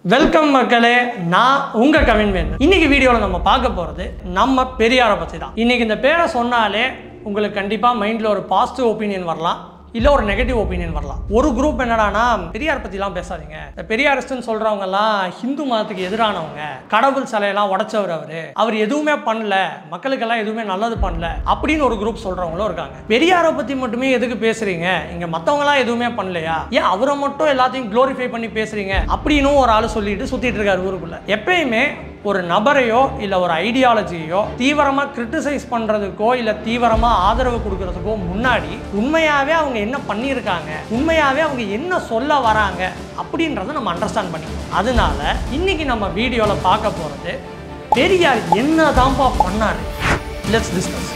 Welcome மக்களே, நான் உங்க கவின்வேன். இன்னைக்கு வீடியோவில் நம்ம பார்க்க போகிறது நம்ம பெரியாரை பற்றி தான். இன்னைக்கு இந்த பேரை சொன்னாலே உங்களுக்கு கண்டிப்பாக மைண்டில் ஒரு பாசிட்டிவ் ஒப்பீனியன் வரலாம், இல்லை ஒரு நெகட்டிவ் ஒப்பீனியன் வரலாம். ஒரு குரூப் என்னடானா பெரியார் பற்றிலாம் பேசாதீங்க, இந்த பெரியாரிஸ்ட்னு சொல்கிறவங்கலாம் ஹிந்து மதத்துக்கு எதிரானவங்க, கடவுள் சிலையெல்லாம் உடைச்சவர், அவர் எதுவுமே பண்ணல, மக்களுக்கெல்லாம் எதுவுமே நல்லது பண்ணல அப்படின்னு ஒரு குரூப் சொல்கிறவங்களும் இருக்காங்க. பெரியாரை பற்றி மட்டுமே எதுக்கு பேசுறீங்க, இங்கே மற்றவங்களாம் எதுவுமே பண்ணலையா, ஏன் அவரை மட்டும் எல்லாத்தையும் க்ளோரிஃபை பண்ணி பேசுறீங்க அப்படின்னு ஒரு ஆள் சொல்லிட்டு சுற்றிட்டு இருக்காரு ஊருக்குள்ள. எப்பயுமே ஒரு நபரையோ இல்லை ஒரு ஐடியாலஜியோ தீவிரமாக கிரிட்டிசைஸ் பண்ணுறதுக்கோ இல்லை தீவிரமாக ஆதரவு கொடுக்கறதுக்கோ முன்னாடி உண்மையாகவே அவங்க என்ன பண்ணியிருக்காங்க, உண்மையாகவே அவங்க என்ன சொல்ல வராங்க அப்படின்றத நம்ம அண்டர்ஸ்டாண்ட் பண்ணிக்கணும். அதனால இன்னைக்கு நம்ம வீடியோவில் பார்க்க போகிறது பெரியார் என்ன தான்ப்பா பண்ணாரு. Let's discuss.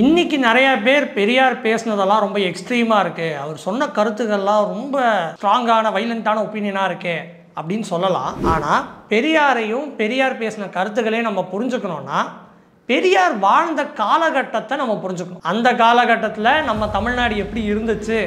இன்றைக்கி நிறையா பேர் பெரியார் பேசினதெல்லாம் ரொம்ப எக்ஸ்ட்ரீமாக இருக்குது, அவர் சொன்ன கருத்துக்கள்லாம் ரொம்ப ஸ்ட்ராங்கான வைலண்ட்டான ஒப்பீனியனாக இருக்கே அப்படின்னு சொல்லலாம். ஆனால் பெரியார் பேசின கருத்துக்களையும் நம்ம புரிஞ்சுக்கணுன்னா பெரியார் வாழ்ந்த காலகட்டத்தை நம்ம புரிஞ்சுக்கணும். அந்த காலகட்டத்தில் நம்ம தமிழ்நாடு எப்படி இருந்துச்சு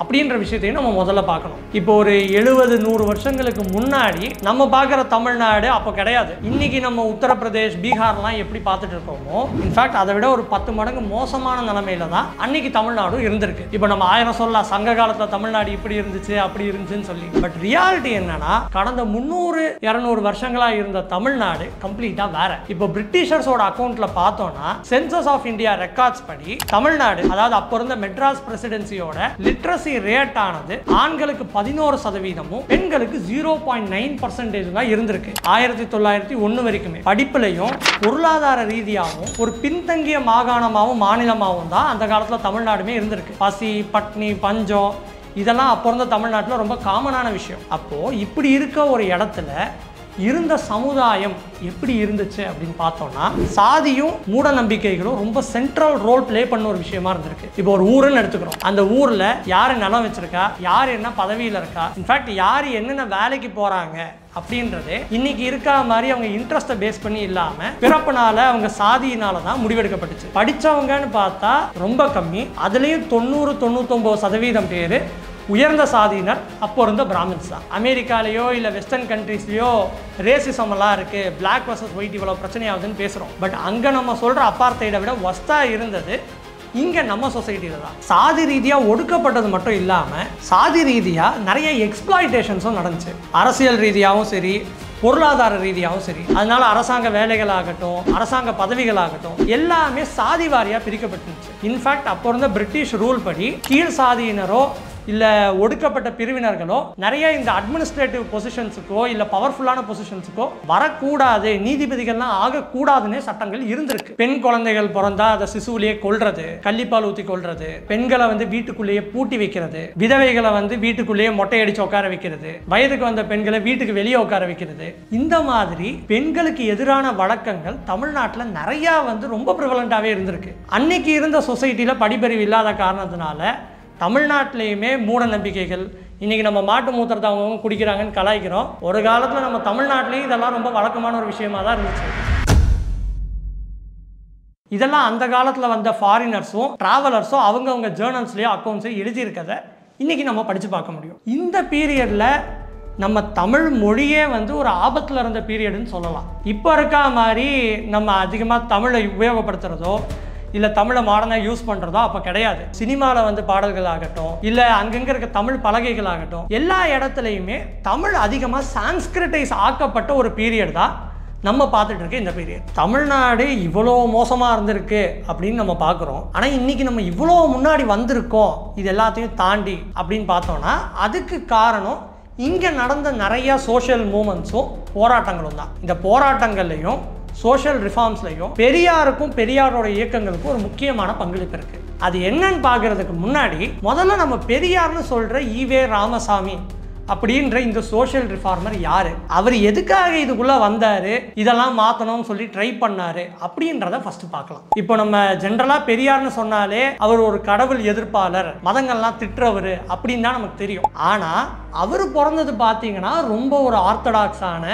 அப்படின்ற விஷயத்தையும் நம்ம முதல்ல பார்க்கணும். இப்போ ஒரு 70-100 வருஷங்களுக்கு முன்னாடி நம்ம பார்க்குற தமிழ்நாடு அப்போ கிடையாது. இன்னைக்கு நம்ம உத்தரப்பிரதேஷ், பீகார்லாம் எப்படி பார்த்துட்டு இருக்கோமோ, இன்ஃபேக்ட் அதை விட ஒரு 10 மடங்கு மோசமான நிலைமையில தான் அன்னைக்கு தமிழ்நாடும் இருந்திருக்கு. இப்போ நம்ம 1000 சொல்லலாம் சங்க காலத்தில் தமிழ்நாடு இப்படி இருந்துச்சு அப்படி இருந்துச்சுன்னு சொல்லி. பட் ரியாலிட்டி என்னன்னா, கடந்த 300-200 வருஷங்களாக இருந்த தமிழ்நாடு கம்ப்ளீட்டாக வேற. இப்போ பிரிட்டிஷர்ஸோட அக்கௌண்ட்ல பார்த்தோம்னா சென்சஸ் ஆஃப் இந்தியா ரெக்கார்ட்ஸ் படி தமிழ்நாடு, அதாவது அப்போ இருந்த மெட்ராஸ் பிரசிடென்சியோட லிட்ரஸி ரேட் ஆனது ஆண்களுக்கு 11%, பெண்களுக்கு 0.9% தான் இருந்திருக்கு. 1901 வரைக்குமே படிப்புலையும் பொருளாதார ரீதியாகவும் ஒரு பின்தங்கிய மாகாணமாகவும் மாநிலமாகவும் தான் அந்த காலத்தில் தமிழ்நாடுமே இருந்திருக்கு. பசி, பட்னி, பஞ்சம் இதெல்லாம் அப்போ இருந்த தமிழ்நாட்டில் ரொம்ப காமனான விஷயம். அப்போ இப்படி இருக்க ஒரு இடத்துல இருந்த சமுதாயம் எப்படி இருந்துச்சு அப்படின்னு பார்த்தோம்னா, சாதியும் மூட நம்பிக்கைகளும் ரொம்ப சென்ட்ரல் ரோல் பிளே பண்ண ஒரு விஷயமா இருந்திருக்கு. இப்போ ஒரு ஊருன்னு எடுத்துக்கிறோம், அந்த ஊர்ல யாரு நிலம் வச்சிருக்கா, யார் என்ன பதவியில் இருக்கா, இன்ஃபேக்ட் யார் என்னென்ன வேலைக்கு போறாங்க அப்படின்றது இன்னைக்கு இருக்கா மாதிரி அவங்க இன்ட்ரெஸ்ட்டை பேஸ் பண்ணி இல்லாம பிறப்புனால அவங்க சாதியினால தான் முடிவெடுக்கப்பட்டுச்சு. படிச்சவங்கன்னு பார்த்தா ரொம்ப கம்மி, அதுலேயும் 90-99% பேர் உயர்ந்த சாதியினர் அப்போ இருந்த பிராமின்ஸ் தான். அமெரிக்காலேயோ இல்லை வெஸ்டர்ன் கண்ட்ரீஸ்லையோ ரேசிசம் எல்லாம் இருக்குது, பிளாக் வர்சஸ் ஒயிட் இவ்வளோ பிரச்சனையாகுதுன்னு பேசுகிறோம். பட் அங்கே நம்ம சொல்கிற அப்பார்த்தைடை விட ஒஸ்ட்டாக இருந்தது இங்கே நம்ம சொசைட்டியில் தான். சாதி ரீதியாக ஒடுக்கப்பட்டது மட்டும் இல்லாமல் சாதி ரீதியாக நிறைய எக்ஸ்ப்ளாய்டேஷன்ஸும் நடந்துச்சு. அரசியல் ரீதியாகவும் சரி, பொருளாதார ரீதியாகவும் சரி. அதனால அரசாங்க வேலைகளாகட்டும், அரசாங்க பதவிகளாகட்டும் எல்லாமே சாதி வாரியாக பிரிக்கப்பட்டுருச்சு. இன்ஃபேக்ட் அப்போ இருந்த பிரிட்டிஷ் ரூல் படி கீழ் சாதியினரோ இல்லை ஒடுக்கப்பட்ட பிரிவினர்களோ நிறைய இந்த அட்மினிஸ்ட்ரேட்டிவ் பொசிஷன்ஸுக்கோ இல்லை பவர்ஃபுல்லான பொசிஷன்ஸுக்கோ வரக்கூடாது, நீதிபதிகள்லாம் ஆகக்கூடாதுன்னு சட்டங்கள் இருந்திருக்கு. பெண் குழந்தைகள் பிறந்தா அதை சிசுவிலேயே கொல்றது, கள்ளிப்பால் ஊற்றி கொல்றது, பெண்களை வீட்டுக்குள்ளேயே பூட்டி வைக்கிறது, விதவைகளை வீட்டுக்குள்ளேயே மொட்டையடிச்சு உட்கார வைக்கிறது, வயதுக்கு வந்த பெண்களை வீட்டுக்கு வெளியே உட்கார வைக்கிறது, இந்த மாதிரி பெண்களுக்கு எதிரான வழக்கங்கள் தமிழ்நாட்டில் நிறையா ரொம்ப ப்ரிவலண்டாகவே இருந்திருக்கு. அன்னைக்கு இருந்த சொசைட்டியில் படிப்பறிவு இல்லாத காரணத்தினால தமிழ்நாட்டிலையுமே மூட நம்பிக்கைகள், இன்றைக்கி நம்ம மாட்டு மூத்திரத்தை அவங்கவுங்க குடிக்கிறாங்கன்னு கலாய்க்கிறோம். ஒரு காலத்தில் நம்ம தமிழ்நாட்டிலையும் இதெல்லாம் ரொம்ப வழக்கமான ஒரு விஷயமாக தான் இருந்துச்சு. இதெல்லாம் அந்த காலத்தில் வந்த ஃபாரினர்ஸும் ட்ராவலர்ஸும் அவங்கவுங்க ஜேர்னல்ஸ்லேயோ அக்கௌண்ட்ஸ்லையும் எழுதியிருக்கதை இன்றைக்கி நம்ம படித்து பார்க்க முடியும். இந்த பீரியடில் நம்ம தமிழ் மொழியே ஒரு ஆபத்தில் இருந்த பீரியடுன்னு சொல்லலாம். இப்போ இருக்கா மாதிரி நம்ம அதிகமாக தமிழை உபயோகப்படுத்துகிறதோ இல்லை தமிழை மாடர்னாக யூஸ் பண்ணுறதோ அப்போ கிடையாது. சினிமாவில் பாடல்கள் ஆகட்டும், இல்லை அங்கங்கே இருக்க தமிழ் பலகைகள் ஆகட்டும், எல்லா இடத்துலையுமே தமிழ் அதிகமாக சான்ஸ்கிரிட்டைஸ் ஆக்கப்பட்ட ஒரு பீரியட் தான் நம்ம பார்த்துட்டு இருக்க இந்த பீரியட். தமிழ்நாடு இவ்வளோ மோசமாக இருந்திருக்கு அப்படின்னு நம்ம பார்க்குறோம். ஆனால் இன்றைக்கி நம்ம இவ்வளோ முன்னாடி வந்திருக்கோம் இது எல்லாத்தையும் தாண்டி அப்படின்னு பார்த்தோன்னா அதுக்கு காரணம் இங்கே நடந்த நிறையா சோஷியல் மூமெண்ட்ஸும் போராட்டங்களும் தான். இந்த போராட்டங்கள்லையும் சோஷியல் ரிஃபார்ம்ஸ்லையும் பெரியாருக்கும் பெரியாரோட இயக்கங்களுக்கும் ஒரு முக்கியமான பங்களிப்பு இருக்குது. அது என்னன்னு பார்க்கறதுக்கு முன்னாடி முதல்ல நம்ம பெரியார்னு சொல்கிற ஈவே ராமசாமி அப்படின்ற இந்த சோஷியல் ரிஃபார்மர் யார், அவர் எதுக்காக இதுக்குள்ளே வந்தார், இதெல்லாம் மாற்றணும்னு சொல்லி ட்ரை பண்ணார் அப்படின்றத ஃபஸ்ட்டு பார்க்கலாம். இப்போ நம்ம ஜென்ரலாக பெரியார்னு சொன்னாலே அவர் ஒரு கடவுள் எதிர்ப்பாளர், மதங்கள்லாம் திட்டுறவர் அப்படின்னு தான் நமக்கு தெரியும். ஆனால் அவர் பிறந்தது பார்த்தீங்கன்னா ரொம்ப ஒரு ஆர்த்தடாக்ஸான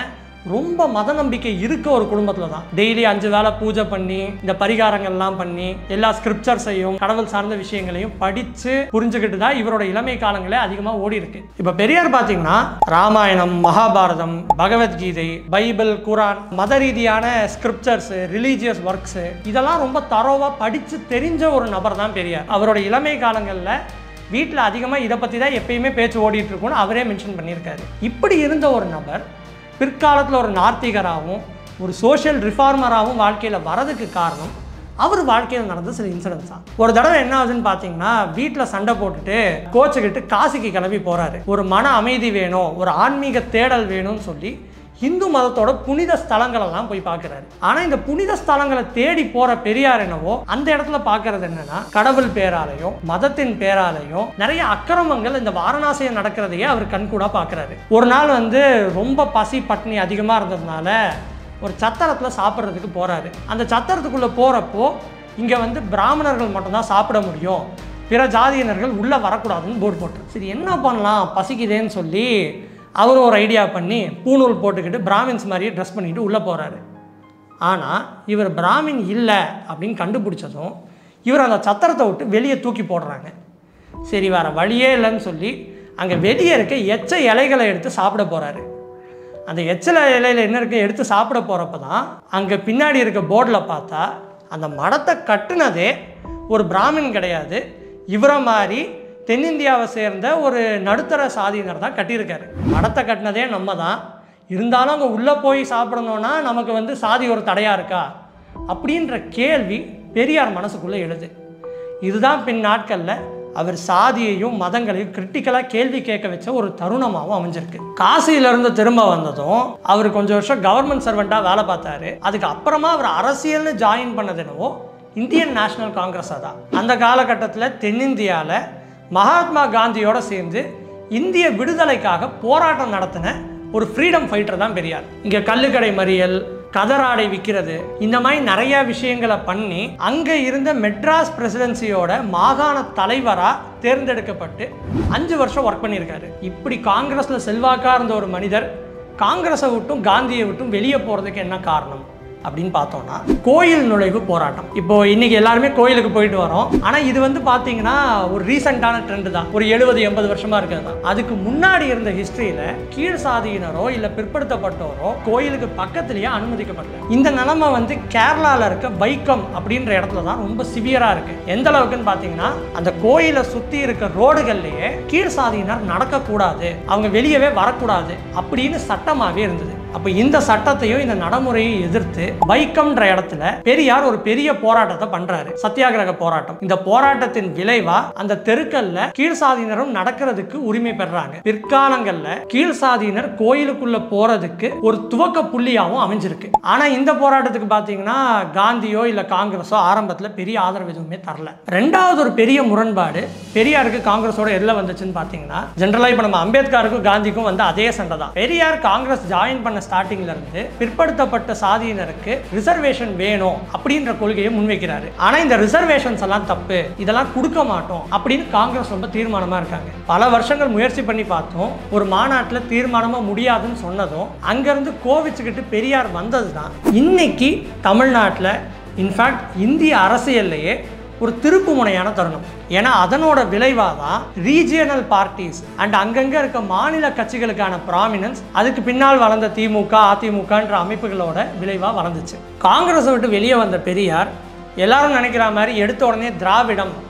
ரொம்ப மத நம்பிக்கை இருக்க ஒரு குடும்பத்தில் தான். டெய்லி 5 வேளை பூஜை பண்ணி இந்த பரிகாரங்கள்லாம் பண்ணி எல்லா ஸ்கிரிப்சர்ஸையும் கடவுள் சார்ந்த விஷயங்களையும் படித்து புரிஞ்சுக்கிட்டு தான் இவரோட இளமை காலங்களே அதிகமாக ஓடி இருக்கு. இப்போ பெரியார் பார்த்தீங்கன்னா ராமாயணம், மகாபாரதம், பகவத்கீதை, பைபிள், குரான், மத ரீதியான ஸ்கிரிப்சர்ஸ், ரிலீஜியஸ் ஒர்க்ஸ் இதெல்லாம் ரொம்ப தரோவாக படித்து தெரிஞ்ச ஒரு நபர் தான் பெரியார். அவரோட இளமை காலங்களில் வீட்டில் அதிகமாக இதை பற்றி தான் எப்பயுமே பேச்சு ஓடிட்டு இருக்கும்னு அவரே மென்ஷன் பண்ணியிருக்காரு. இப்படி இருந்த ஒரு நபர் பிற்காலத்தில் ஒரு நார்த்திகராகவும் ஒரு சோஷியல் ரிஃபார்மராகவும் வாழ்க்கையில் வரதுக்கு காரணம் அவர் வாழ்க்கையில் நடந்த சில இன்சிடென்ட்ஸ் தான். ஒரு தடவை என்ன ஆகுதுன்னு பார்த்தீங்கன்னா, வீட்டில் சண்டை போட்டுட்டு கோச்சுக்கிட்டு காசிக்கு கிளம்பி போகிறாரு. ஒரு மன அமைதி வேணும், ஒரு ஆன்மீக தேடல் வேணும்னு சொல்லி இந்து மதத்தோட புனித ஸ்தலங்களெல்லாம் போய் பார்க்குறாரு. ஆனால் இந்த புனித ஸ்தலங்களை தேடி போகிற பெரியார் என்னவோ அந்த இடத்துல பார்க்கறது என்னன்னா, கடவுள் பேராலையும் மதத்தின் பேராலையும் நிறைய அக்கிரமங்கள் இந்த வாரணாசியில் நடக்கிறதையே அவர் கண்கூடா பார்க்குறாரு. ஒரு நாள் ரொம்ப பசி பட்டினி அதிகமாக இருந்ததுனால ஒரு சத்திரத்தில் சாப்பிட்றதுக்கு போகிறாரு. அந்த சத்திரத்துக்குள்ளே போகிறப்போ இங்கே பிராமணர்கள் மட்டும்தான் சாப்பிட முடியும், பிற ஜாதியினர்கள் உள்ளே வரக்கூடாதுன்னு போர்டு போட்டு, சரி என்ன பண்ணலாம் பசிக்குதேன்னு சொல்லி அவர் ஒரு ஐடியா பண்ணி பூணூல் போட்டுக்கிட்டு பிராமின்ஸ் மாதிரியே ட்ரெஸ் பண்ணிக்கிட்டு உள்ளே போகிறாரு. ஆனால் இவர் பிராமின் இல்லை அப்படின்னு கண்டுபிடிச்சதும் இவர் அந்த சத்திரத்தை விட்டு வெளியே தூக்கி போடுறாங்க. சரி வேறு வழியே இல்லைன்னு சொல்லி அங்கே வெளியே இருக்க எச்ச இலைகளை எடுத்து சாப்பிட போகிறாரு. அந்த எச்சல இலையில் என்ன இருக்குது எடுத்து சாப்பிட போகிறப்ப தான் அங்கே பின்னாடி இருக்க போர்டில் பார்த்தா அந்த மடத்தை கட்டுனதே ஒரு பிராமின் கிடையாது, இவரை மாதிரி தென்னிந்தியாவை சேர்ந்த ஒரு நடுத்தர சாதியினர் தான் கட்டியிருக்காரு. மடத்தை கட்டினதே நம்ம தான், இருந்தாலும் அங்கே உள்ளே போய் சாப்பிடணுன்னா நமக்கு சாதி ஒரு தடையாக இருக்கா அப்படின்ற கேள்வி பெரியார் மனசுக்குள்ளே எழுது. இதுதான் பின் நாட்களில் அவர் சாதியையும் மதங்களையும் கிரிட்டிக்கலாக கேள்வி கேட்க வச்ச ஒரு தருணமாகவும் அமைஞ்சிருக்கு. காசியிலேருந்து திரும்ப வந்ததும் அவர் கொஞ்சம் வருஷம் கவர்மெண்ட் சர்வெண்ட்டாக வேலை பார்த்தாரு. அதுக்கு அப்புறமா அவர் அரசியல்னு ஜாயின் பண்ணது என்னவோ இந்தியன் நேஷனல் காங்கிரஸாக தான். அந்த காலகட்டத்தில் தென்னிந்தியாவில் மகாத்மா காந்தியோட சேர்ந்து இந்திய விடுதலைக்காக போராட்டம் நடத்தின ஒரு ஃப்ரீடம் ஃபைட்டர் தான் பெரியார். இங்கே கல்லுக்கடை மறியல், கதராடை விற்கிறது, இந்த மாதிரி நிறைய விஷயங்களை பண்ணி அங்கே இருந்த மெட்ராஸ் பிரசிடென்சியோட மாகாண தலைவராக தேர்ந்தெடுக்கப்பட்டு 5 வருஷம் ஒர்க் பண்ணியிருக்காரு. இப்படி காங்கிரஸில் செல்வாக்காக இருந்த ஒரு மனிதர் காங்கிரஸை விட்டும் காந்தியை விட்டும் வெளியே போகிறதுக்கு என்ன காரணம் அப்படின்னு பார்த்தோம்னா, கோயில் நுழைவு போராட்டம். இப்போ இன்னைக்கு எல்லாருமே கோயிலுக்கு போயிட்டு வரோம். ஆனால் இது பார்த்தீங்கன்னா ஒரு ரீசெண்டான ட்ரெண்ட் தான், ஒரு 70-80 வருஷமா இருக்கிறது தான். அதுக்கு முன்னாடி இருந்த ஹிஸ்டரியில கீழ் சாதியினரோ இல்லை பிற்படுத்தப்பட்டோரோ கோயிலுக்கு பக்கத்திலேயே அனுமதிக்கப்படல. இந்த நிலைமை கேரளாவில் இருக்க வைக்கம் அப்படின்ற இடத்துல தான் ரொம்ப சிவியரா இருக்கு. எந்த அளவுக்குன்னு பார்த்தீங்கன்னா, அந்த கோயிலை சுற்றி இருக்க ரோடுகள்லேயே கீழ் சாதியினர் நடக்கக்கூடாது, அவங்க வெளியவே வரக்கூடாது அப்படின்னு சட்டமாகவே இருந்தது. அப்போ இந்த சட்டத்தையும் இந்த நடைமுறையை எதிர்த்து வைக்கம்ன்ற இடத்துல பெரியார் ஒரு பெரிய போராட்டத்தை பண்றாரு, சத்தியாகிரக போராட்டம். இந்த போராட்டத்தின் விளைவா அந்த தெருக்கல்ல கீழ் சாதியினரும் நடக்கிறதுக்கு உரிமை பெறாங்க. பிற்காலங்கள்ல கீழ் சாதியினர் கோயிலுக்குள்ள போறதுக்கு ஒரு துவக்க புள்ளியாகவும் அமைஞ்சிருக்கு. ஆனா இந்த போராட்டத்துக்கு பாத்தீங்கன்னா காந்தியோ இல்ல காங்கிரஸோ ஆரம்பத்துல பெரிய ஆதரவு எதுவுமே தரல. ரெண்டாவது ஒரு பெரிய முரண்பாடு பெரியாருக்கு காங்கிரஸோட எதில் வந்துச்சுன்னு பாத்தீங்கன்னா, ஜெனரலா இப்ப நம்ம அம்பேத்கருக்கும் காந்திக்கும் அதே சண்டை தான். பெரியார் காங்கிரஸ் ஜாயின் பண்ண ஸ்டார்டிங்ல இருந்து பிற்படுத்தப்பட்ட சாதியினருக்கு ரிசர்வேஷன் வேணும் அப்படின்ற கொள்கையை முன்வைக்கிறாரு. ஆனா இந்த ரிசர்வேஷன்ஸ் எல்லாம் தப்பு, இதெல்லாம் கொடுக்க மாட்டோம் அப்படின்னு காங்கிரஸ் ரொம்ப தீர்மானமா இருக்காங்க. பல வருஷங்கள் முயற்சி பண்ணி பார்த்தோம், ஒரு மாநாட்டில் தீர்மானமா முடியாதுன்னு சொன்னதும் அங்கிருந்து கோவிச்சுக்கிட்டு பெரியார் வந்ததுதான் இன்னைக்கு தமிழ்நாட்டில் இன்ஃபேக்ட் இந்திய அரசியல்லையே ஒரு திருப்பு முனையான தருணம். ஏன்னா அதனோட விளைவாக தான் ரீஜியனல் பார்ட்டிஸ் அண்ட் அங்கங்கே இருக்க மாநில கட்சிகளுக்கான ப்ராமினன்ஸ், அதுக்கு பின்னால் வளர்ந்த திமுக அதிமுகன்ற அமைப்புகளோட விளைவாக வளர்ந்துச்சு. காங்கிரஸை விட்டு வெளியே வந்த பெரியார் எல்லாரும் நினைக்கிற மாதிரி எடுத்த உடனே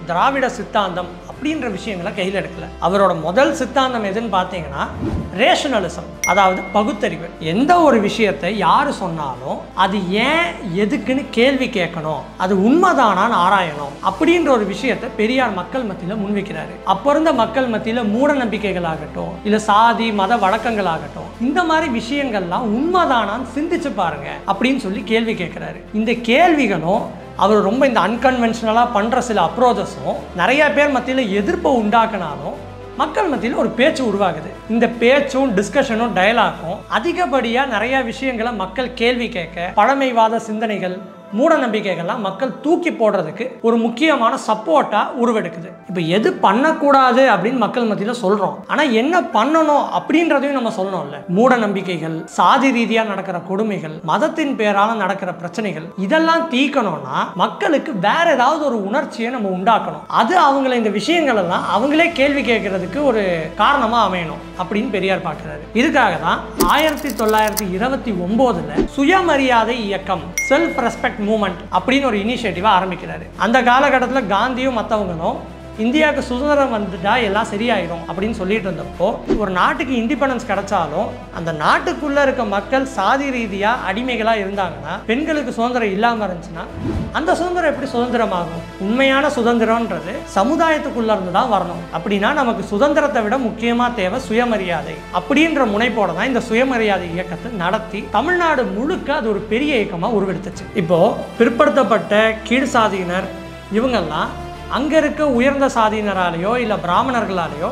திராவிட சித்தாந்தம் அப்படின்ற விஷயங்களை கையில் எடுக்கல. அவரோட முதல் சித்தாந்தம் எதுன்னு பார்த்தீங்கன்னா ரேஷனலிசம், அதாவது பகுத்தறிவு. எந்த ஒரு விஷயத்தை யாரு சொன்னாலும் அது ஏன் எதுக்குன்னு கேள்வி கேட்கணும், அது உண்மைதானான்னு ஆராயணும் அப்படின்ற ஒரு விஷயத்தை பெரியார் மக்கள் மத்தியில் முன்வைக்கிறாரு. அப்போ இருந்த மக்கள் மத்தியில் மூட நம்பிக்கைகளாகட்டும் இல்லை சாதி மத வழக்கங்களாகட்டும் இந்த மாதிரி விஷயங்கள்லாம் உண்மைதானான்னு சிந்திச்சு பாருங்க அப்படின்னு சொல்லி கேள்வி கேட்கிறாரு. இந்த கேள்விகளும் அவர் ரொம்ப இந்த அன்கன்வென்ஷனலாக பண்ணுற சில அப்ரோச்சஸும் நிறைய பேர் மத்தியில் எதிர்ப்பை உண்டாக்குனாலும் மக்கள் மத்தியில் ஒரு பேச்சு உருவாகுது. இந்த பேச்சும் டிஸ்கஷனும் டயலாகும் அதிகப்படியாக நிறைய விஷயங்களை மக்கள் கேள்வி கேட்க, பழமைவாத சிந்தனைகள் மூட நம்பிக்கைகள்லாம் மக்கள் தூக்கி போடுறதுக்கு ஒரு முக்கியமான சப்போர்ட்டா உருவெடுக்குது. இப்போ எது பண்ணக்கூடாது அப்படின்னு மக்கள் மத்தியில் சொல்றோம், ஆனா என்ன பண்ணணும் அப்படின்றதையும் நம்ம சொல்லணும்ல. மூட நம்பிக்கைகள், சாதி ரீதியா நடக்கிற கொடுமைகள், மதத்தின் பேரால நடக்கிற பிரச்சனைகள், இதெல்லாம் தீக்கணும்னா மக்களுக்கு வேற ஏதாவது ஒரு உணர்ச்சியை நம்ம உண்டாக்கணும். அது அவங்களை இந்த விஷயங்கள் எல்லாம் அவங்களே கேள்வி கேட்கறதுக்கு ஒரு காரணமா அமையணும் அப்படின்னு பெரியார் பார்க்கிறாரு. இதுக்காக தான் 1929 சுயமரியாதை இயக்கம், செல்ஃப் ரெஸ்பெக்ட் மூவ்மெண்ட் அப்படின்னு ஒரு இனிஷியேட்டிவா ஆரம்பிக்கிறாரு. அந்த காலகட்டத்தில் காந்தியும் மற்றவங்களும் இந்தியாவுக்கு சுதந்திரம் வந்துட்டா எல்லாம் சரியாயிடும் அப்படின்னு சொல்லிட்டு இருந்தப்போ, ஒரு நாட்டுக்கு இண்டிபெண்டன்ஸ் கிடைச்சாலும் அந்த நாட்டுக்குள்ள இருக்க மக்கள் சாதி ரீதியா அடிமைகளா இருந்தாங்கன்னா, பெண்களுக்கு சுதந்திரம் இல்லாம இருந்துச்சுன்னா அந்த சுதந்திரம் எப்படி சுதந்திரமாகும்? உண்மையான சுதந்திரம்ன்றது சமுதாயத்துக்குள்ள இருந்து தான் வரணும். அப்படின்னா நமக்கு சுதந்திரத்தை விட முக்கியமா தேவை சுயமரியாதை அப்படின்ற முனைப்போட தான் இந்த சுயமரியாதை இயக்கத்தை நடத்தி தமிழ்நாடு முழுக்க அது ஒரு பெரிய இயக்கமா உருவெடுத்துச்சு. இப்போ பிற்படுத்தப்பட்ட கீழ் சாதியினர் இவங்கெல்லாம் அங்க இருக்க உயர்ந்த சாதியினராலேயோ இல்ல பிராமணர்களாலேயோ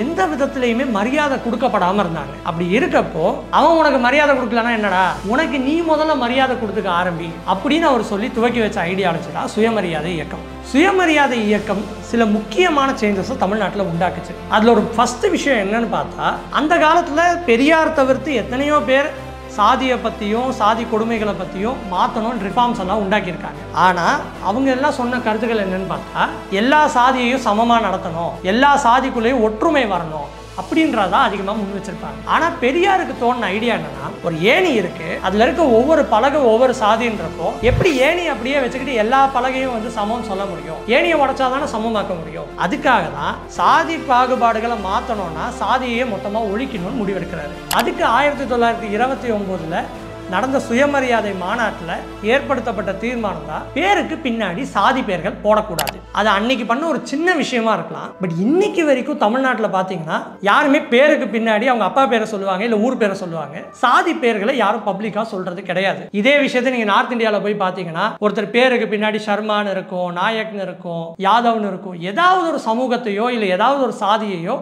எந்த விதத்திலையுமே மரியாதை கொடுக்கப்படாம இருந்தாங்க. அப்படி இருக்கப்போ அவன் உனக்கு மரியாதை கொடுக்கலன்னா என்னடா, உனக்கு நீ முதல்ல மரியாதை கொடுத்துக்க ஆரம்பி அப்படின்னு அவர் சொல்லி துவக்கி வச்ச ஐடியாலஜி தான் சுயமரியாதை இயக்கம். சுயமரியாதை இயக்கம் சில முக்கியமான சேஞ்சஸை தமிழ்நாட்டில் உண்டாக்குச்சு. அதுல ஒரு ஃபர்ஸ்ட் விஷயம் என்னன்னு பார்த்தா, அந்த காலத்துல பெரியார் தவிர்த்து எத்தனையோ பேர் சாதியை பற்றியும் சாதி கொடுமைகளை பற்றியும் மாற்றணும் ரிஃபார்ம்ஸ் எல்லாம் உண்டாக்கியிருக்காங்க. ஆனால் அவங்க எல்லாம் சொன்ன கருத்துக்கள் என்னன்னு பார்த்தா, எல்லா சாதியையும் சமமாக நடத்தணும், எல்லா சாதிக்குள்ளேயும் ஒற்றுமை வரணும் அப்படின்றதான் அதிகமாக முன் வச்சிருப்பாங்க. ஆனால் பெரியாருக்கு தோணுன ஐடியா என்னன்னா, ஒரு ஏணி இருக்கு, அதில் இருக்க ஒவ்வொரு பலகை ஒவ்வொரு சாதின்றப்போ எப்படி ஏணி அப்படியே வச்சுக்கிட்டு எல்லா பலகையும் வந்து சமம்னு சொல்ல முடியும்? ஏணியை உடைச்சாதானே சமமாக்க முடியும். அதுக்காக தான் சாதி பாகுபாடுகளை மாற்றணும்னா சாதியை மொத்தமாக ஒழிக்கணும்னு முடிவெடுக்கிறாரு. அதுக்கு 1929 நடந்த சுயமரியாதை மாநாட்டில் ஏற்படுத்தப்பட்ட தீர்மானம் தான் பேருக்கு பின்னாடி சாதி பேர்கள் போடக்கூடாது. அது அன்னைக்கு பண்ண ஒரு சின்ன விஷயமா இருக்கலாம். பட் இன்னைக்கு வரைக்கும் தமிழ்நாட்டில் பார்த்தீங்கன்னா யாருமே பேருக்கு பின்னாடி அவங்க அப்பா பேரை சொல்லுவாங்க, இல்லை ஊர் பேரை சொல்லுவாங்க. சாதி பேர்களை யாரும் பப்ளிக்காக சொல்றது கிடையாது. இதே விஷயத்தை நீங்கள் நார்த் இந்தியாவில் போய் பார்த்தீங்கன்னா ஒருத்தர் பேருக்கு பின்னாடி சர்மான்னு இருக்கும், நாயக்னு இருக்கும், யாதவ்னு இருக்கும். ஏதாவது ஒரு சமூகத்தையோ இல்லை ஏதாவது ஒரு சாதியையோ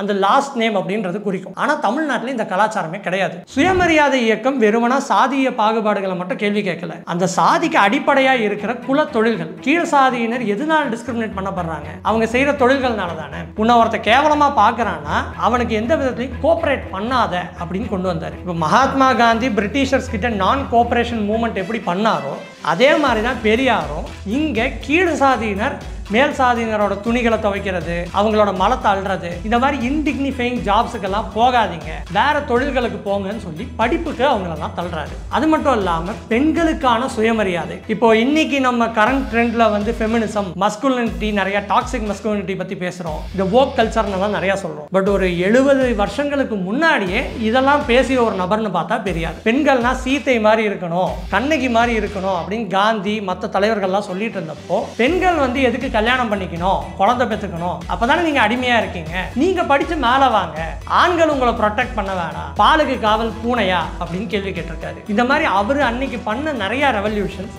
அந்த லாஸ்ட் நேம் அப்படின்றது குறிக்கும். ஆனால் தமிழ்நாட்டில் இந்த கலாச்சாரமே கிடையாது. சுயமரியாதை இயக்கம் வெறுமனா சாதிய பாகுபாடுகளை மட்டும் கேள்வி கேட்கல, அந்த சாதிக்கு அடிப்படையாக இருக்கிற குல தொழில்கள், கீழ் சாதியினர் எதனால டிஸ்கிரிமினேட் பண்ணப்படுறாங்க, அவங்க செய்யற தொழில்கள்னால தானே. உன்னை ஒருத்த கேவலமா பார்க்கறான்னா அவனுக்கு எந்த விதத்திலையும் கோஆபரேட் பண்ணாத அப்படின்னு கொண்டு வந்தார். இப்போ மகாத்மா காந்தி பிரிட்டிஷர்ஸ் கிட்ட நான் கோஆபரேஷன் மூவ்மெண்ட் எப்படி பண்ணாரோ அதே மாதிரி தான் பெரியாரும் இங்கே கீழ் சாதியினர் மேல் சாதியினரோட துணிகளை துவைக்கிறது, அவங்களோட மலத்தை அள்ளுறது, இந்த மாதிரி இன்டிக்னிஃபைங் ஜாப்ஸுக்கெல்லாம் போகாதீங்க, வேற தொழில்களுக்கு போங்கன்னு சொல்லி படிப்புக்கு அவங்களெல்லாம் தள்ளுறாரு. அது மட்டும் இல்லாமல் பெண்களுக்கான சுயமரியாதை. இப்போ இன்னைக்கு நம்ம கரண்ட் ட்ரெண்ட்ல வந்து ஃபெமினிசம், மஸ்குலினிட்டி, நிறைய டாக்ஸிக் மஸ்குலினிட்டி பத்தி பேசுறோம், இந்த வோக் கல்ச்சர்னெல்லாம் நிறைய சொல்றோம். பட் ஒரு 70 வருஷங்களுக்கு முன்னாடியே இதெல்லாம் பேசிய ஒரு நபர்னு பார்த்தா பெரியார். பெண்கள்னா சீத்தை மாதிரி இருக்கணும், கண்ணகி மாதிரி இருக்கணும் அப்படின்னு காந்தி மற்ற தலைவர்கள்லாம் சொல்லிட்டு இருந்தப்போ, பெண்கள் வந்து எதுக்கு கல்யாணம் பண்ணிக்கணும், குழந்தை பெற்றுக்கணும், அப்பதானே நீங்க அடிமையா இருக்கீங்க, நீங்க படிச்சு மேல வாங்க, ஆண்கள் உங்களை ப்ரொடெக்ட் பண்ண வேணாம், பாலுக்கு காவல் பூனையா அப்படின்னு கேள்வி கேட்டிருக்காரு. இந்த மாதிரி அவரு அன்னைக்கு பண்ண நிறைய ரெவல்யூஷன்ஸ்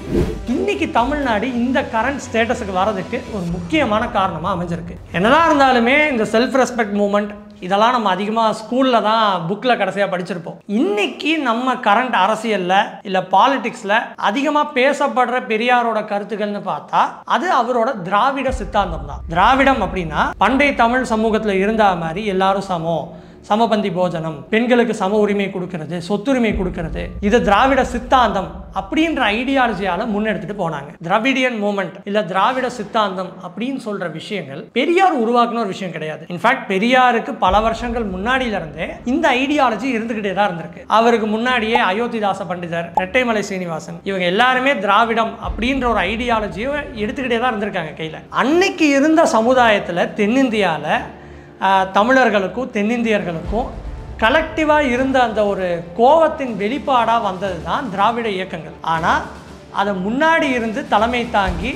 இன்னைக்கு தமிழ்நாடு இந்த கரண்ட் ஸ்டேட்டஸுக்கு வரதுக்கு ஒரு முக்கியமான காரணமா அமைஞ்சிருக்கு. என்னதான் இருந்தாலுமே இந்த செல்ஃப் ரெஸ்பெக்ட் மூவ்மெண்ட் இதெல்லாம் நம்ம அதிகமாக ஸ்கூலில் தான் புக்கில் கடைசியாக படிச்சிருப்போம். இன்னைக்கு நம்ம கரண்ட் அரசியலில் இல்லை பாலிடிக்ஸில் அதிகமாக பேசப்படுற பெரியாரோட கருத்துக்கள்னு பார்த்தா அது அவரோட திராவிட சித்தாந்தம் தான். திராவிடம் அப்படின்னா பண்டைய தமிழ் சமூகத்தில் இருந்த மாதிரி எல்லாரும் சமம், சமபந்தி போஜனம், பெண்களுக்கு சம உரிமை கொடுக்கறது, சொத்துரிமை கொடுக்கறது, இது திராவிட சித்தாந்தம் அப்படின்ற ஐடியாலஜியால முன்னெடுத்துட்டு போனாங்க. திராவிடியன் மூமெண்ட் இல்ல திராவிட சித்தாந்தம் அப்படின்னு சொல்ற விஷயங்கள் பெரியார் உருவாக்குன ஒரு விஷயம் கிடையாது. இன்ஃபேக்ட் பெரியாருக்கு பல வருஷங்கள் முன்னாடியில இருந்தே இந்த ஐடியாலஜி இருந்துகிட்டே தான் இருந்திருக்கு. அவருக்கு முன்னாடியே அயோத்திதாச பண்டிதர், ரெட்டைமலை சீனிவாசன், இவங்க எல்லாருமே திராவிடம் அப்படின்ற ஒரு ஐடியாலஜியை எடுத்துக்கிட்டே தான் இருந்திருக்காங்க கையில. அன்னைக்கு இருந்த சமுதாயத்துல தென்னிந்தியால தமிழர்களுக்கும் தென்னிந்தியர்களுக்கும் கலெக்டிவாக இருந்த அந்த ஒரு கோவத்தின் வெளிப்பாடாக வந்தது தான் திராவிட இயக்கங்கள். ஆனால் அதை முன்னாடி இருந்து தலைமை தாங்கி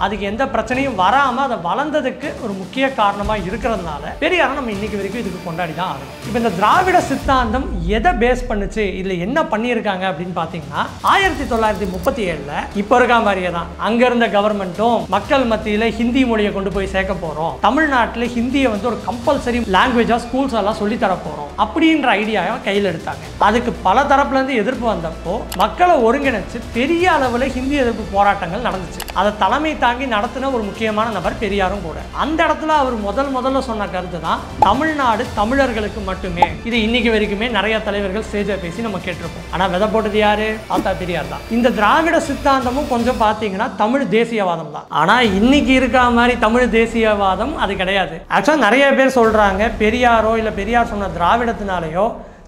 அதுக்கு எந்த பிரச்சனையும் வராமல் அதை வளர்ந்ததுக்கு ஒரு முக்கிய காரணமாக இருக்கிறதுனால பெரியாரை நம்ம இன்னைக்கு வரைக்கும் இதுக்கு கொண்டாடி தான் ஆகணும். இப்போ இந்த திராவிட சித்தாந்தம் எதை பேஸ் பண்ணுச்சு, இதில் என்ன பண்ணியிருக்காங்க அப்படின்னு பார்த்தீங்கன்னா 1937 இப்போ இருக்க மாதிரியே தான் அங்கே இருந்த கவர்மெண்ட்டும் மக்கள் மத்தியில் ஹிந்தி மொழியை கொண்டு போய் சேர்க்க போகிறோம், தமிழ்நாட்டில் ஹிந்தியை வந்து ஒரு கம்பல்சரி லாங்குவேஜாக ஸ்கூல்ஸ் எல்லாம் சொல்லித்தர போகிறோம் அப்படின்ற ஐடியாவை கையில் எடுத்தாங்க. அதுக்கு பல தரப்புலேருந்து எதிர்ப்பு வந்தப்போ மக்களை ஒருங்கிணைச்சு பெரிய அளவில் ஹிந்தி எதிர்ப்பு போராட்டங்கள் நடந்துச்சு. அதை தலைமை தாங்கி நடத்தின ஒரு முக்கியமான நபர் பெரியாரும் கூட. அந்த இடத்துல அவர் முதல்ல சொன்ன கருத்து தான் தமிழ்நாடு தமிழர்களுக்கு மட்டுமே. இது இன்னைக்கு வரைக்குமே நிறைய தலைவர்கள் ஸ்டேஜை பேசி நம்ம கேட்டிருப்போம். ஆனால் விதை போட்டது யாரு? ஆத்தா பெரியார் தான். இந்த திராவிட சித்தாந்தமும் கொஞ்சம் பார்த்தீங்கன்னா தமிழ் தேசியவாதம் தான். ஆனால் இன்னைக்கு இருக்க மாதிரி தமிழ் தேசியவாதம் அது கிடையாது. ஆக்சுவலாக நிறைய பேர் சொல்றாங்க பெரியாரோ இல்லை பெரியார் சொன்ன திராவிடத்தினாலேயோ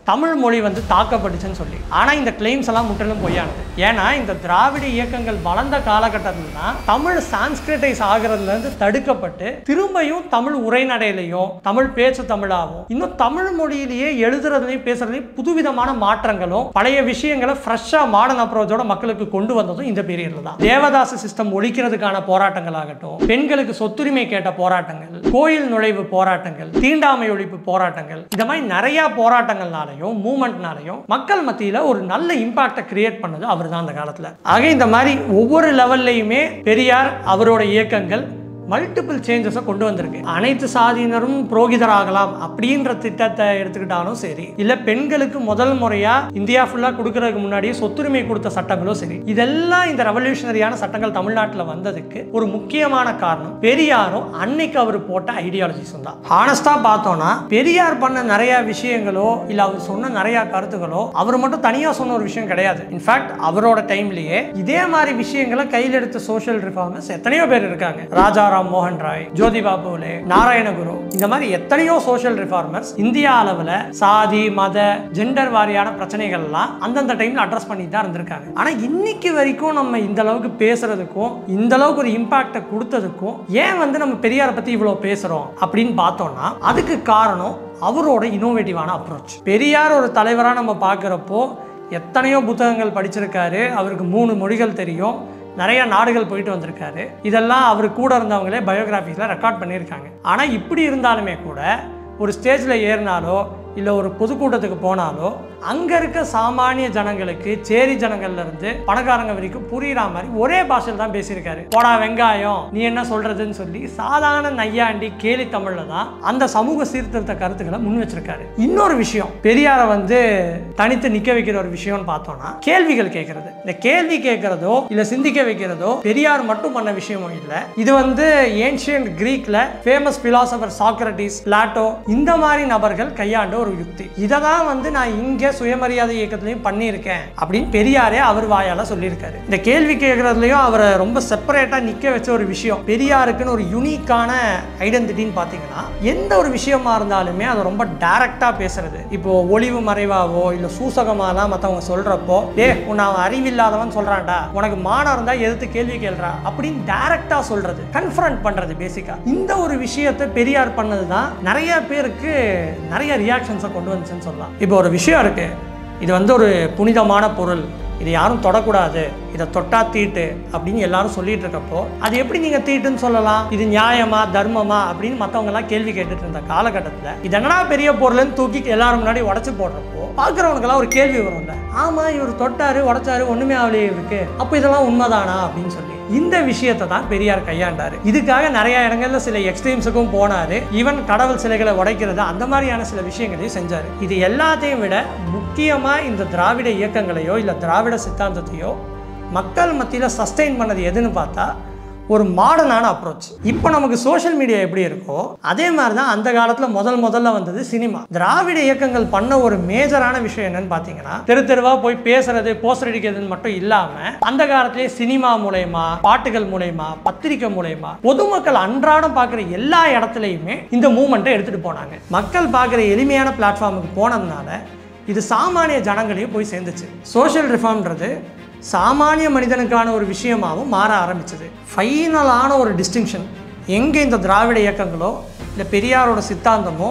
தமிழ் மொழி வந்து தாக்கப்பட்டுச்சுன்னு சொல்லி. ஆனால் இந்த கிளைம்ஸ் எல்லாம் முற்றிலும் பொய்யானது. ஏன்னா இந்த திராவிட இயக்கங்கள் வளர்ந்த காலகட்டத்தில் தான் தமிழ் சான்ஸ்கிரிட்டைஸ் ஆகிறதுலேருந்து தடுக்கப்பட்டு திரும்பியும் தமிழ் உரைநடையிலையும் தமிழ் பேச்சு தமிழாகவும் இன்னும் தமிழ் மொழியிலேயே எழுதுறதுலையும் பேசுறதுலையும் புதுவிதமான மாற்றங்களும் பழைய விஷயங்களை ஃப்ரெஷ்ஷாக மாடர்ன் அப்ரோச்சோட மக்களுக்கு கொண்டு வந்ததும் இந்த பீரியட்ல தான். தேவதாச சிஸ்டம் ஒழிக்கிறதுக்கான போராட்டங்கள் ஆகட்டும், பெண்களுக்கு சொத்துரிமை கேட்ட போராட்டங்கள், கோயில் நுழைவு போராட்டங்கள், தீண்டாமை ஒழிப்பு போராட்டங்கள், இந்த மாதிரி நிறைய போராட்டங்கள்னால மூவ்மெண்ட்னாலையும் மக்கள் மத்தியில் ஒரு நல்ல இம்பாக்டை கிரியேட் பண்ணது அவர் தான் அந்த காலத்தில். ஆக இந்த மாதிரி ஒவ்வொரு லெவல்லையுமே பெரியார் அவரோட இயக்கங்கள் மல்டிபிள் சேஞ்சஸை கொண்டு வந்திருக்கு. அனைத்து சாதியினரும் புரோகிதராகலாம் அப்படின்ற திட்டத்தை எடுத்துக்கிட்டாலும் சரி, இல்லை பெண்களுக்கு முதல் முறையாக இந்தியா ஃபுல்லாக கொடுக்கறதுக்கு முன்னாடியே சொத்துரிமை கொடுத்த சட்டங்களும் சரி, இதெல்லாம் இந்த ரெவல்யூஷனரியான சட்டங்கள் தமிழ்நாட்டில் வந்ததுக்கு ஒரு முக்கியமான காரணம் பெரியாரும் அன்னைக்கு அவர் போட்ட ஐடியாலஜிஸும் தான். ஹானஸ்டாக பார்த்தோன்னா பெரியார் பண்ண நிறைய விஷயங்களோ இல்லை அவர் சொன்ன நிறைய கருத்துக்களோ அவர் மட்டும் தனியாக சொன்ன ஒரு விஷயம் கிடையாது. இன்ஃபேக்ட் அவரோட டைம்லேயே இதே மாதிரி விஷயங்களை கையில் எடுத்த சோஷியல் ரிஃபார்மர்ஸ் எத்தனையோ பேர் இருக்காங்க. ராஜாராம் மோகன் ராய், ஜோதிபா பூலே, நாராயணகுரு, இந்த மாதிரி எத்தனையோ சோஷியல் ரிஃபார்மர்ஸ் இந்தியா அளவில் சாதி மத ஜெண்டர் வாரியான பிரச்சனைகள் எல்லாம் அந்தந்த டைம்ல அட்ரஸ் பண்ணிட்டு தான் இருந்திருக்காங்க. ஆனா இன்னைக்கு வரைக்கும் நம்ம இந்த அளவுக்கு பேசுறதுக்கும் இந்த அளவுக்கு ஒரு இம்பாக்டை கொடுத்ததுக்கும் ஏன் வந்து நம்ம பெரியாரை பத்தி இவ்வளவு பேசுறோம் அப்படின்னு பார்த்தோம்னா அதுக்கு காரணம் அவரோட இனோவேட்டிவான அப்ரோச். பெரியார் ஒரு தலைவராக நம்ம பார்க்குறப்போ எத்தனையோ புத்தகங்கள் படிச்சிருக்காரு, அவருக்கு 3 மொழிகள் தெரியும், நிறைய நாடுகள் போயிட்டு வந்திருக்காரு. இதெல்லாம் அவர் கூட இருந்தவங்களே பயோகிராஃபிஸில் ரெக்கார்ட் பண்ணியிருக்காங்க. ஆனால் இப்படி இருந்தாலுமே கூட ஒரு ஸ்டேஜில் ஏறினாலோ இல்லை ஒரு பொதுக்கூட்டத்துக்கு போனாலோ அங்கே இருக்க சாமானிய ஜனங்களுக்கு சேரி ஜனங்கள்ல இருந்து பணக்காரங்க வரைக்கும் புரியுற மாதிரி ஒரே பாஷையில் தான் பேசியிருக்காரு. போடா வெங்காயம் நீ என்ன சொல்றதுன்னு சொல்லி சாதாரண நையாண்டி கேலி தமிழ்ல தான் அந்த சமூக சீர்திருத்த கருத்துக்களை முன் வச்சிருக்காரு. இன்னொரு விஷயம் பெரியாரை வந்து தனித்து நிக்க வைக்கிற ஒரு விஷயம்னு பார்த்தோம்னா கேள்விகள் கேட்கறது. இந்த கேள்வி கேட்கறதோ இல்லை சிந்திக்க வைக்கிறதோ பெரியார் மட்டும் பண்ண விஷயமும் இல்லை. இது வந்து ஏன்ஷியன்ட் கிரீக்ல ஃபேமஸ் பிலாசபர் சாக்ரட்டிஸ், பிளாட்டோ இந்த மாதிரி நபர்கள் கையாண்ட ஒரு யுக்தி. இதை தான் வந்து நான் இங்கே சுயமரியாதை இயக்கத்திலையும் பண்ணியிருக்கேன் அப்படின்னு பெரியாரே அவர் வாயால சொல்லியிருக்காரு. இந்த கேள்வி கேட்கறதுலையும் அவரை ரொம்ப செப்பரேட்டா நிக்க வச்ச ஒரு விஷயம் பெரியாருக்குன்னு ஒரு யூனிக்கான ஐடென்டிட்டின்னு பார்த்தீங்கன்னா எந்த ஒரு விஷயமா இருந்தாலுமே அதை ரொம்ப டைரக்டா பேசுறது. இப்போ ஒளிவு மறைவாவோ இல்லை சூசகமாலாம் மற்றவங்க சொல்றப்போ உன்னை அவன் அறிவில்லாதவன் சொல்றான்டா, உனக்கு மானம் இருந்தா எதிர்த்து கேள்வி கேள்றா அப்படின்னு டைரக்டா சொல்றது, கன்ஃபரண்ட் பண்றது. பேசிக்கா இந்த ஒரு விஷயத்தை பெரியார் பண்ணதுதான் நிறைய பேருக்கு நிறைய ரியாக்ஷன்ஸை கொண்டு வந்துச்சுன்னு சொல்லலாம். இப்போ ஒரு விஷயம் இருக்கு, இது வந்து ஒரு புனிதமான பொருள், இதை யாரும் தொடக்கூடாது, இதை தொட்டா தீட்டு அப்படின்னு எல்லாரும் சொல்லிட்டு இருக்கப்போ அது எப்படி நீங்க தீட்டுன்னு சொல்லலாம்? இது நியாயமா தர்மமா அப்படின்னு மற்றவங்க எல்லாம் கேள்வி கேட்டுட்டு இருந்த காலகட்டத்தில் இது என்னடா பெரிய பொருள்னு தூக்கி எல்லாரும் முன்னாடி உடச்சு போடுறப்போ பார்க்குறவனுக்கெல்லாம் ஒரு கேள்வி வரும்ல, ஆமா இவர் தொட்டாரு உடைச்சாரு ஒண்ணுமே அவளே இருக்கு, அப்போ இதெல்லாம் உண்மைதானா அப்படின்னு சொல்லி இந்த விஷயத்தை தான் பெரியார் கையாண்டாரு. இதுக்காக நிறைய இடங்கள்ல சில எக்ஸ்ட்ரீம்ஸுக்கும் போனாரு. ஈவன் கடவுள் சிலைகளை உடைக்கிறது அந்த மாதிரியான சில விஷயங்களையும் செஞ்சாரு. இது எல்லாத்தையும் விட முக்கியமா இந்த திராவிட இயக்கங்களையோ இல்ல திராவிட சித்தாந்தத்தையோ மக்கள் மத்தியில் சஸ்டெயின் பண்ணது எதுன்னு பார்த்தா ஒரு மாடர்னான அப்ரோச். இப்போ நமக்கு சோஷியல் மீடியா எப்படி இருக்கோ அதே மாதிரி தான் அந்த காலத்தில் முதல்ல வந்தது சினிமா. திராவிட இயக்கங்கள் பண்ண ஒரு மேஜரான விஷயம் என்னன்னு பார்த்தீங்கன்னா தெருவா போய் பேசுறது போஸ்டர் அடிக்கிறதுன்னு மட்டும் இல்லாம அந்த காலத்திலேயே சினிமா மூலயமா பாட்டுகள் மூலயமா பத்திரிக்கை மூலயமா பொதுமக்கள் அன்றாடம் பார்க்குற எல்லா இடத்துலையுமே இந்த மூவ்மெண்ட்டை எடுத்துட்டு போனாங்க. மக்கள் பார்க்குற எளிமையான பிளாட்ஃபார்முக்கு போனதுனால இது சாமானிய ஜனங்களையும் போய் சேர்ந்துச்சு. சோஷியல் ரிஃபார்ம்ன்றது சாமானிய மனிதனுக்கான ஒரு விஷயமாகவும் மாற ஆரம்பிச்சது. ஃபைனலான ஒரு டிஸ்டிங்ஷன் எங்கே இந்த திராவிட இயக்கங்களோ இல்லை பெரியாரோட சித்தாந்தமோ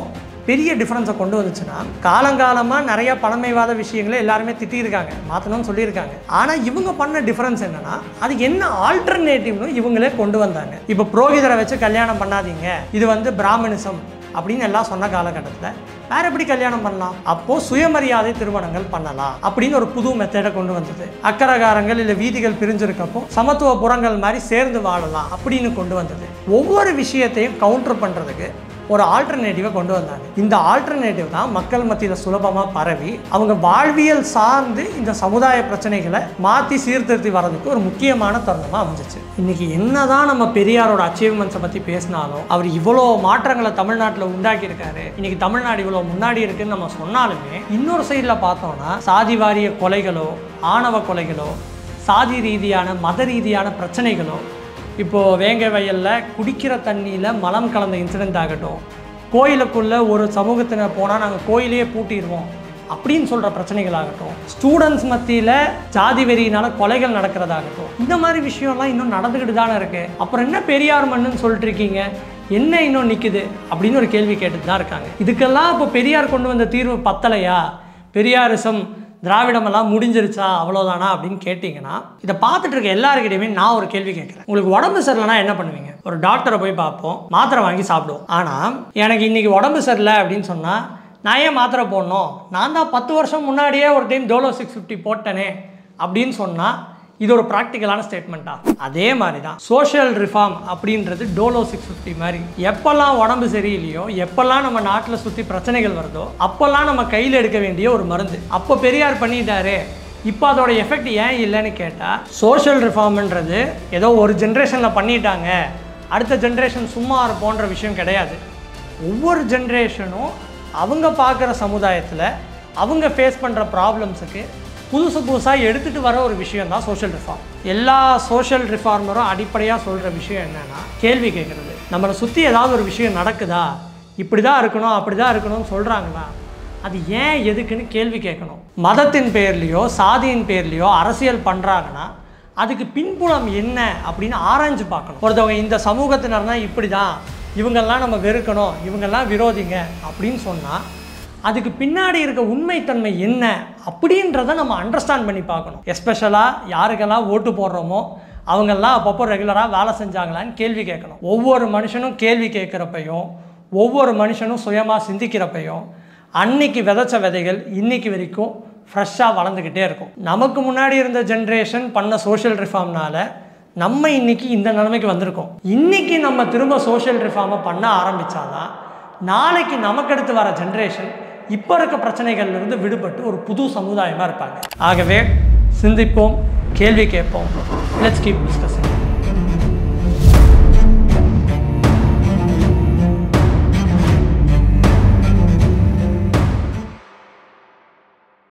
பெரிய டிஃப்ரென்ஸை கொண்டு வந்துச்சுன்னா, காலங்காலமாக நிறைய பழமைவாத விஷயங்களை எல்லாருமே திட்டியிருக்காங்க, மாற்றணும்னு சொல்லியிருக்காங்க. ஆனால் இவங்க பண்ண டிஃப்ரென்ஸ் என்னன்னா, அதுக்கு என்ன ஆல்டர்னேட்டிவ்னு இவங்களே கொண்டு வந்தாங்க. இப்போ புரோகிதரை வச்சு கல்யாணம் பண்ணாதீங்க, இது வந்து பிராமணிசம் அப்படின்னு எல்லாம் சொன்ன காலகட்டத்தில் வேற எப்படி கல்யாணம் பண்ணலாம்? அப்போ சுயமரியாதை திருமணங்கள் பண்ணலாம் அப்படின்னு ஒரு புது மெத்தடை கொண்டு வந்தது. அக்கரகாரங்கள் இல்லை வீதிகள் பிரிஞ்சிருக்கப்போ சமத்துவ புறங்கள் மாதிரி சேர்ந்து வாழலாம் அப்படின்னு கொண்டு வந்தது. ஒவ்வொரு விஷயத்தையும் கவுண்டர் பண்ணுறதுக்கு ஒரு ஆல்டர்னேட்டிவை கொண்டு வந்தாங்க. இந்த ஆல்டர்னேட்டிவ் தான் மக்கள் மத்தியில் சுலபமாக பரவி அவங்க வாழ்வியல் சார்ந்து இந்த சமுதாய பிரச்சனைகளை மாற்றி சீர்திருத்தி வர்றதுக்கு ஒரு முக்கியமான தருணமாக அமைஞ்சிச்சு. இன்னைக்கு என்னதான் நம்ம பெரியாரோட அச்சீவ்மெண்ட்ஸை பற்றி பேசினாலும், அவர் இவ்வளோ மாற்றங்களை தமிழ்நாட்டில் உண்டாக்கியிருக்காரு, இன்னைக்கு தமிழ்நாடு இவ்வளோ முன்னாடி இருக்குன்னு நம்ம சொன்னாலுமே, இன்னொரு சைடில் பார்த்தோம்னா சாதி வாரிய கொலைகளோ, ஆணவ கொலைகளோ, சாதி ரீதியான மத ரீதியான பிரச்சனைகளோ, இப்போது வேங்க வயலில் குடிக்கிற தண்ணியில் மலம் கலந்த இன்சிடெண்ட் ஆகட்டும், கோயிலுக்குள்ளே ஒரு சமூகத்தினர் போனால் நாங்கள் கோயிலையே பூட்டிடுவோம் அப்படின்னு சொல்கிற பிரச்சனைகளாகட்டும், ஸ்டூடெண்ட்ஸ் மத்தியில் ஜாதி வெறியினால் கொலைகள் நடக்கிறதாகட்டும், இந்த மாதிரி விஷயம்லாம் இன்னும் நடந்துக்கிட்டு தானே இருக்குது. அப்புறம் என்ன பெரியார் மண்ணுன்னு சொல்லிட்டு இருக்கீங்க, என்ன இன்னும் நிற்குது அப்படின்னு ஒரு கேள்வி கேட்டுட்டு தான் இருக்காங்க. இதுக்கெல்லாம் இப்போ பெரியார் கொண்டு வந்த தீர்வு பத்தலையா, பெரியாரிசம் திராவிடமெல்லாம் முடிஞ்சிருச்சா அவ்வளோதானா அப்படின்னு கேட்டிங்கன்னா, இதை பார்த்துட்டு இருக்க எல்லாருக்கிட்டையுமே நான் ஒரு கேள்வி கேட்குறேன். உங்களுக்கு உடம்பு சரியில்லைனா என்ன பண்ணுவீங்க? ஒரு டாக்டரை போய் பார்ப்போம், மாத்திரை வாங்கி சாப்பிடுவோம். ஆனால் எனக்கு இன்றைக்கி உடம்பு சரியில்லை அப்படின்னு சொன்னால் நான் ஏன் மாத்திரை போடணும், நான் தான் 10 வருஷம் முன்னாடியே ஒரு டைம் டோலோ 650 போட்டேனே அப்படின்னு சொன்னால் இது ஒரு ப்ராக்டிக்கலான ஸ்டேட்மெண்ட்டா? அதே மாதிரி தான் சோஷியல் ரிஃபார்ம் அப்படின்றது டோலோ 650 மாதிரி. எப்பெல்லாம் உடம்பு சரியில்லையோ, எப்பெல்லாம் நம்ம நாட்டில் சுற்றி பிரச்சனைகள் வருதோ, அப்போல்லாம் நம்ம கையில் எடுக்க வேண்டிய ஒரு மருந்து. அப்போ பெரியார் பண்ணிட்டாரு, இப்போ அதோட எஃபெக்ட் ஏன் இல்லைன்னு கேட்டால், சோஷியல் ரிஃபார்ம்ன்றது ஏதோ ஒரு ஜென்ரேஷனில் பண்ணிட்டாங்க, அடுத்த ஜென்ரேஷன் சும்மா இருப்போன்ற விஷயம் கிடையாது. ஒவ்வொரு ஜென்ரேஷனும் அவங்க பார்க்குற சமுதாயத்தில் அவங்க ஃபேஸ் பண்ணுற ப்ராப்ளம்ஸுக்கு புதுசாக எடுத்துகிட்டு வர ஒரு விஷயம் தான் சோஷியல் ரிஃபார்ம். எல்லா சோஷியல் ரிஃபார்மரும் அடிப்படையாக சொல்கிற விஷயம் என்னென்னா, கேள்வி கேட்குறது. நம்மளை சுற்றி ஏதாவது ஒரு விஷயம் நடக்குதா, இப்படி தான் இருக்கணும் அப்படி தான் இருக்கணும்னு சொல்கிறாங்களா, அது ஏன் எதுக்குன்னு கேள்வி கேட்கணும். மதத்தின் பேர்லேயோ சாதியின் பேர்லேயோ அரசியல் பண்ணுறாங்கன்னா அதுக்கு பின்புலம் என்ன அப்படின்னு ஆராய்ஞ்சு பார்க்கணும். ஒருத்தவங்க இந்த சமூகத்தினர் தான் இப்படி தான், இவங்கெல்லாம் நம்ம வெறுக்கணும், இவங்கெல்லாம் விரோதிங்க அப்படின்னு சொன்னால் அதுக்கு பின்னாடி இருக்க உண்மைத்தன்மை என்ன அப்படின்றத நம்ம அண்டர்ஸ்டாண்ட் பண்ணி பார்க்கணும். எஸ்பெஷலாக யாருக்கெல்லாம் ஓட்டு போடுறோமோ அவங்கெல்லாம் அப்பப்போ ரெகுலராக வேலை செஞ்சாங்களான்னு கேள்வி கேட்கணும். ஒவ்வொரு மனுஷனும் கேள்வி கேட்குறப்பையும், ஒவ்வொரு மனுஷனும் சுயமாக சிந்திக்கிறப்பையும் அன்னைக்கு விதைச்ச விதைகள் இன்னைக்கு வரைக்கும் ஃப்ரெஷ்ஷாக வளர்ந்துக்கிட்டே இருக்கும். நமக்கு முன்னாடி இருந்த ஜென்ரேஷன் பண்ண சோஷியல் ரிஃபார்ம்னால நம்ம இன்னைக்கு இந்த நிலைமைக்கு வந்திருக்கோம். இன்னைக்கு நம்ம திரும்ப சோஷியல் ரிஃபார்மை பண்ண ஆரம்பித்தாதான் நாளைக்கு நமக்கு அடுத்து வர ஜென்ரேஷன் இப்போ இருக்க பிரச்சனைகள்லேருந்து விடுபட்டு ஒரு புது சமுதாயமாக இருப்பாங்க. ஆகவே சிந்திப்போம், கேள்வி கேட்போம். Let's keep discussing.